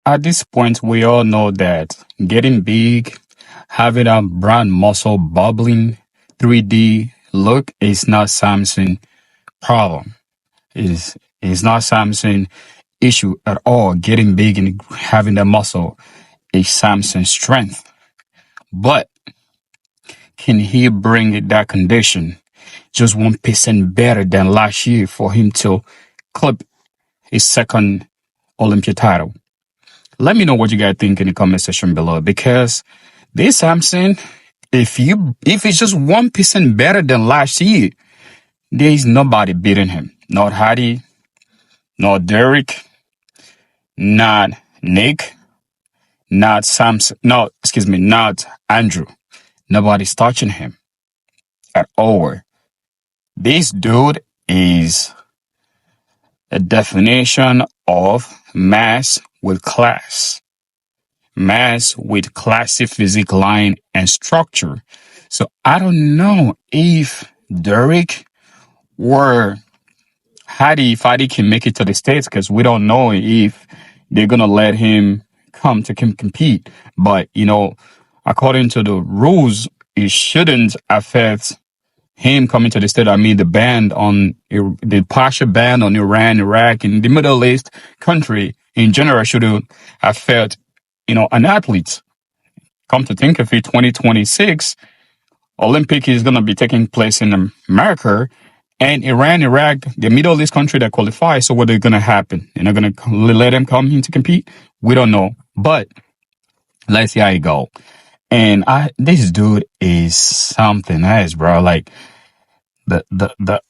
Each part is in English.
At this point, we all know that getting big, having a brand muscle bubbling 3D look is not Samson problem. Is not Samson issue at all. Getting big and having that muscle is Samson's strength. But can he bring that condition just 1% better than last year for him to clip his second Olympia title? Let me know what you guys think in the comment section below, because this Samson, if it's just 1% better than last year, there is nobody beating him. Not Hattie, not Derek, not Nick, not Samson, no, excuse me, not Andrew. Nobody's touching him at all. This dude is a definition of mass with class. Mass with classy physique line and structure. So I don't know if Derek or if Hattie can make it to the States, because we don't know if they're going to let him come to compete. But, according to the rules, it shouldn't affect him coming to the state. I mean, the partial ban on Iran, Iraq, and the Middle East country in general shouldn't affect, an athlete. Come to think of it, 2026 Olympic is going to be taking place in America, and Iran, Iraq, the Middle East country that qualify. So what is going to happen? They're not going to let them come in to compete? We don't know, but let's see how it go. And this dude is something else, bro. Like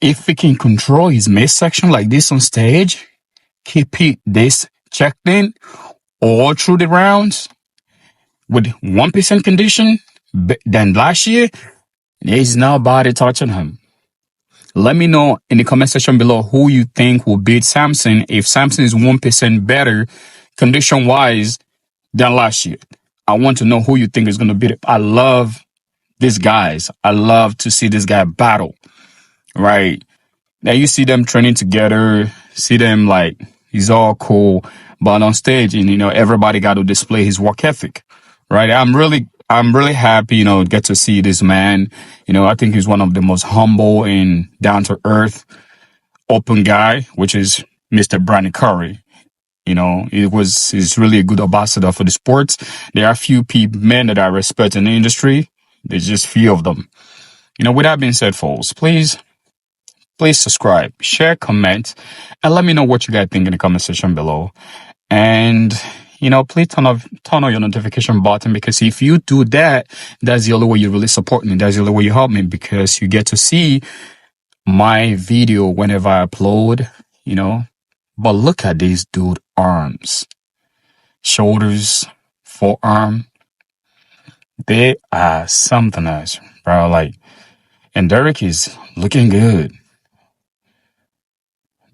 if he can control his midsection like this on stage, keep this checked in all through the rounds with 1% condition than last year, there's nobody touching him. Let me know in the comment section below who you think will beat Samson if Samson is 1% better condition wise than last year. I want to know who you think is going to beat it. I love these guys. I love to see this guy battle, right? Now you see them training together, see them like he's all cool, but on stage, and everybody got to display his work ethic, right? I'm really happy, get to see this man. I think he's one of the most humble and down to earth, open guy, which is Mr. Brandon Curry. He's really a good ambassador for the sports. There are a few men that I respect in the industry. There's just few of them. With that being said, folks, please subscribe, share, comment, and let me know what you guys think in the comment section below. And, please turn on your notification button, because if you do that, that's the only way you really support me. That's the only way you help me, because you get to see my video whenever I upload, But look at these dude arms, shoulders, forearm. They are something else, bro. And Derek is looking good.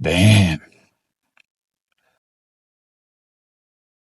Damn.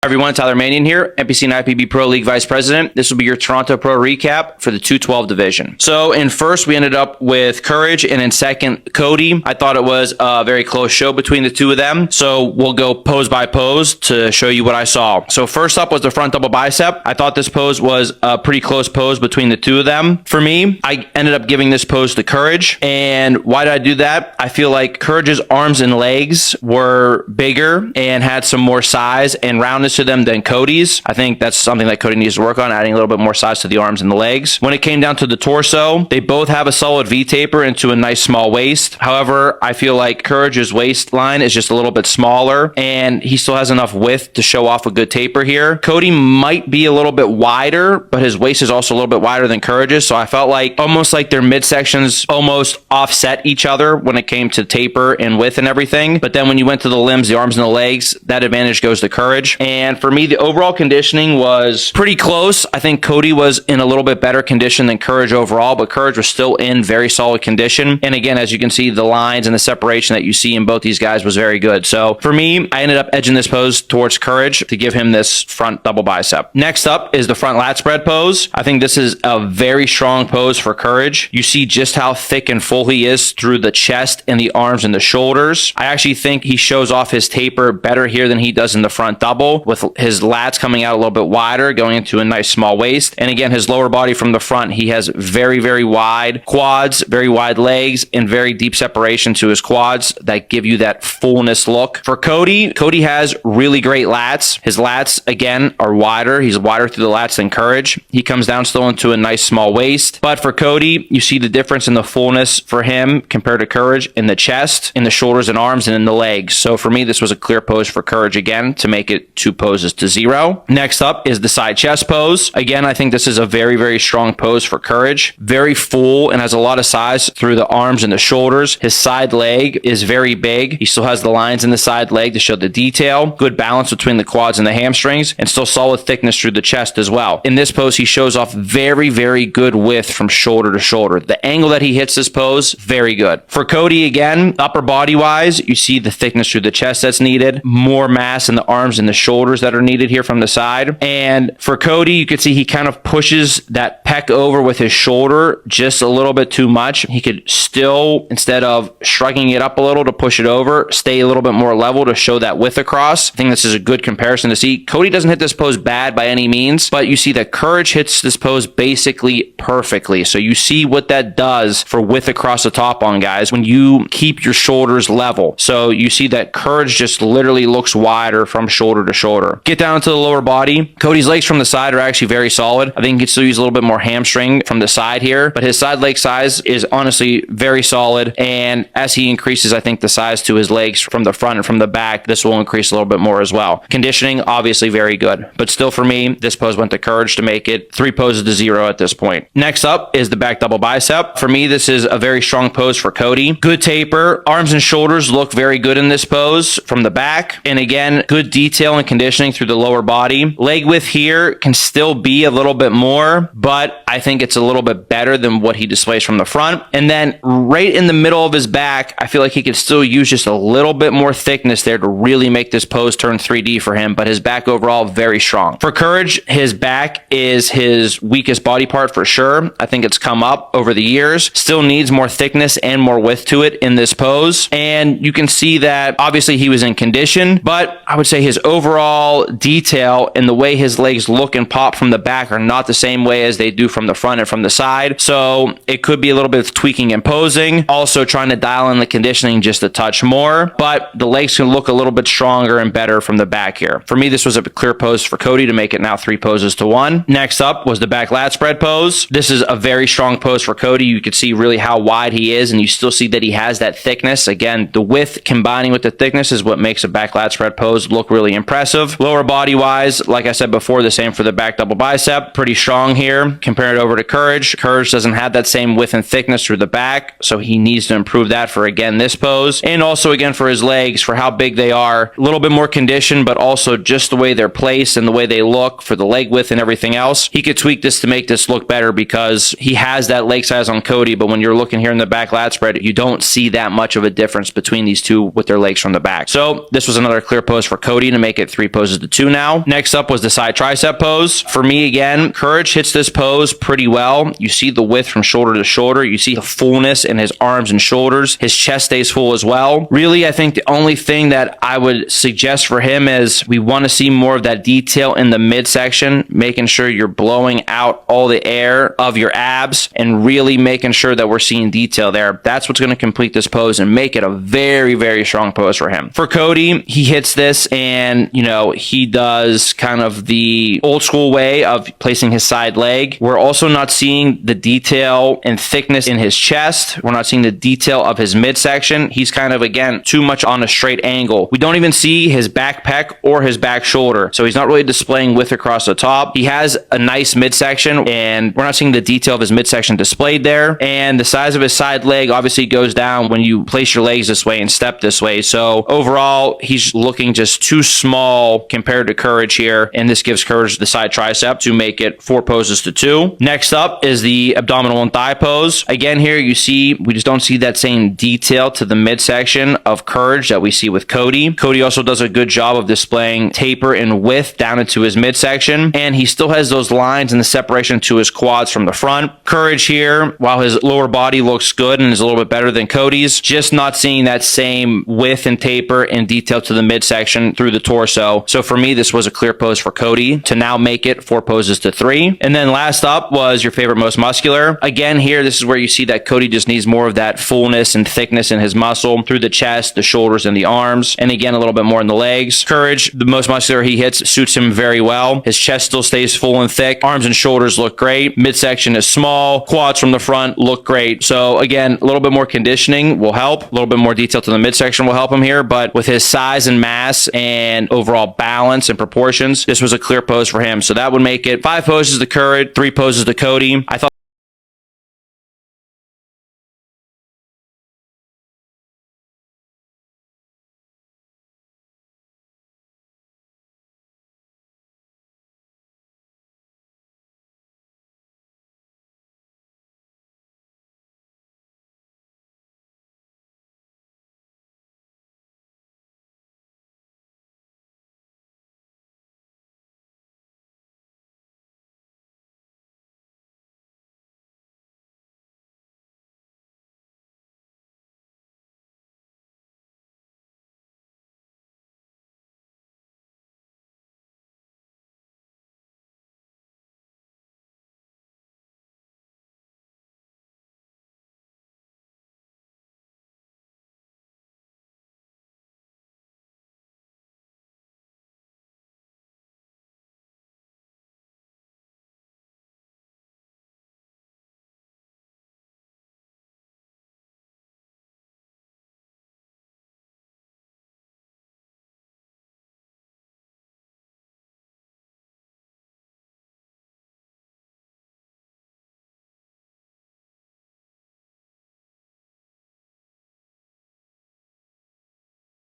Everyone, Tyler Manion here, NPC and IPB Pro League Vice President. This will be your Toronto Pro recap for the 212 division. So in first, we ended up with Courage, and in second, Cody. I thought it was a very close show between the two of them. So we'll go pose by pose to show you what I saw. So first up was the front double bicep. I thought this pose was a pretty close pose between the two of them. For me, I ended up giving this pose to Courage. And why did I do that? I feel like Courage's arms and legs were bigger and had some more size and roundness to them than Cody's. I think that's something that Cody needs to work on, adding a little bit more size to the arms and the legs. When it came down to the torso, they both have a solid V taper into a nice small waist. However, I feel like Courage's waistline is just a little bit smaller, and he still has enough width to show off a good taper here. Cody might be a little bit wider, but his waist is also a little bit wider than Courage's, so I felt like almost like their midsections almost offset each other when it came to taper and width and everything. But then when you went to the limbs, the arms and the legs, that advantage goes to Courage. And for me, the overall conditioning was pretty close. I think Cody was in a little bit better condition than Courage overall, but Courage was still in very solid condition. And again, as you can see, the lines and the separation that you see in both these guys was very good. So for me, I ended up edging this pose towards Courage to give him this front double bicep. Next up is the front lat spread pose. I think this is a very strong pose for Courage. You see just how thick and full he is through the chest and the arms and the shoulders. I actually think he shows off his taper better here than he does in the front double. with his lats coming out a little bit wider, going into a nice small waist. And again, his lower body from the front, he has very, very wide quads, very wide legs, and very deep separation to his quads that give you that fullness look. For Cody, Cody has really great lats. His lats, again, are wider. He's wider through the lats than Courage. He comes down still into a nice small waist. But for Cody, you see the difference in the fullness for him compared to Courage in the chest, in the shoulders and arms, and in the legs. So for me, this was a clear pose for Courage again to make it 2 poses to 0. Next up is the side chest pose. Again, I think this is a very, very strong pose for Courage. Very full and has a lot of size through the arms and the shoulders. His side leg is very big. He still has the lines in the side leg to show the detail. Good balance between the quads and the hamstrings, and still solid thickness through the chest as well. In this pose, he shows off very, very good width from shoulder to shoulder. The angle that he hits this pose, very good. For Cody, again, upper body wise, you see the thickness through the chest that's needed, more mass in the arms and the shoulders that are needed here from the side. And for Cody, you can see he kind of pushes that pec over with his shoulder just a little bit too much. He could still, instead of shrugging it up a little to push it over, stay a little bit more level to show that width across. I think this is a good comparison to see. Cody doesn't hit this pose bad by any means, but you see that Courage hits this pose basically perfectly. So you see what that does for width across the top on guys when you keep your shoulders level. So you see that Courage just literally looks wider from shoulder to shoulder. Get down to the lower body. Cody's legs from the side are actually very solid. I think he can still use a little bit more hamstring from the side here, but his side leg size is honestly very solid. And as he increases, I think the size to his legs from the front and from the back, this will increase a little bit more as well. Conditioning, obviously very good, but still for me, this pose went to Courage to make it 3 poses to 0 at this point. Next up is the back double bicep. For me, this is a very strong pose for Cody. Good taper. Arms and shoulders look very good in this pose from the back. And again, good detail and conditioning through the lower body. Leg width here can still be a little bit more, but I think it's a little bit better than what he displays from the front. And then right in the middle of his back, I feel like he could still use just a little bit more thickness there to really make this pose turn 3D for him, but his back overall, very strong. For Courage, his back is his weakest body part for sure. I think it's come up over the years. Still needs more thickness and more width to it in this pose. And you can see that obviously he was in condition, but I would say his overall detail and the way his legs look and pop from the back are not the same way as they do from the front and from the side. So it could be a little bit of tweaking and posing. Also trying to dial in the conditioning just a touch more, but the legs can look a little bit stronger and better from the back here. For me, this was a clear pose for Cody to make it now 3 poses to 1. Next up was the back lat spread pose. This is a very strong pose for Cody. You could see really how wide he is, and you still see that he has that thickness. Again, the width combining with the thickness is what makes a back lat spread pose look really impressive. Lower body wise, like I said before, the same for the back double bicep. Pretty strong here. Compare it over to Courage. Courage doesn't have that same width and thickness through the back, so he needs to improve that for, again, this pose. And also, again, for his legs, for how big they are. A little bit more condition, but also just the way they're placed and the way they look for the leg width and everything else. He could tweak this to make this look better because he has that leg size on Cody, but when you're looking here in the back lat spread, you don't see that much of a difference between these two with their legs from the back. So this was another clear pose for Cody to make it 3 poses to 2 now. Next up was the side tricep pose. For me, again, Courage hits this pose pretty well. You see the width from shoulder to shoulder. You see the fullness in his arms and shoulders. His chest stays full as well. Really, I think the only thing that I would suggest for him is we want to see more of that detail in the midsection, making sure you're blowing out all the air of your abs and really making sure that we're seeing detail there. That's what's going to complete this pose and make it a very, very strong pose for him. For Cody, he hits this and, he does kind of the old school way of placing his side leg. We're also not seeing the detail and thickness in his chest. We're not seeing the detail of his midsection. He's kind of, again, too much on a straight angle. We don't even see his back pec or his back shoulder. So he's not really displaying width across the top. He has a nice midsection and we're not seeing the detail of his midsection displayed there. And the size of his side leg obviously goes down when you place your legs this way and step this way. So overall, he's looking just too small compared to Courage here. And this gives Courage the side tricep to make it 4 poses to 2. Next up is the abdominal and thigh pose. Again, here you see, we just don't see that same detail to the midsection of Courage that we see with Cody. Cody also does a good job of displaying taper and width down into his midsection. And he still has those lines and the separation to his quads from the front. Courage here, while his lower body looks good and is a little bit better than Cody's, just not seeing that same width and taper and detail to the midsection through the torso So for me, this was a clear pose for Cody to now make it 4 poses to 3. And then last up was your favorite most muscular. Again, here, this is where you see that Cody just needs more of that fullness and thickness in his muscle through the chest, the shoulders, and the arms. And again, a little bit more in the legs. Courage, the most muscular he hits, suits him very well. His chest still stays full and thick. Arms and shoulders look great. Midsection is small. Quads from the front look great. So again, a little bit more conditioning will help. A little bit more detail to the midsection will help him here. But with his size and mass and overall balance and proportions, this was a clear pose for him. So that would make it 5 poses to Courage, 3 poses to Cody. I thought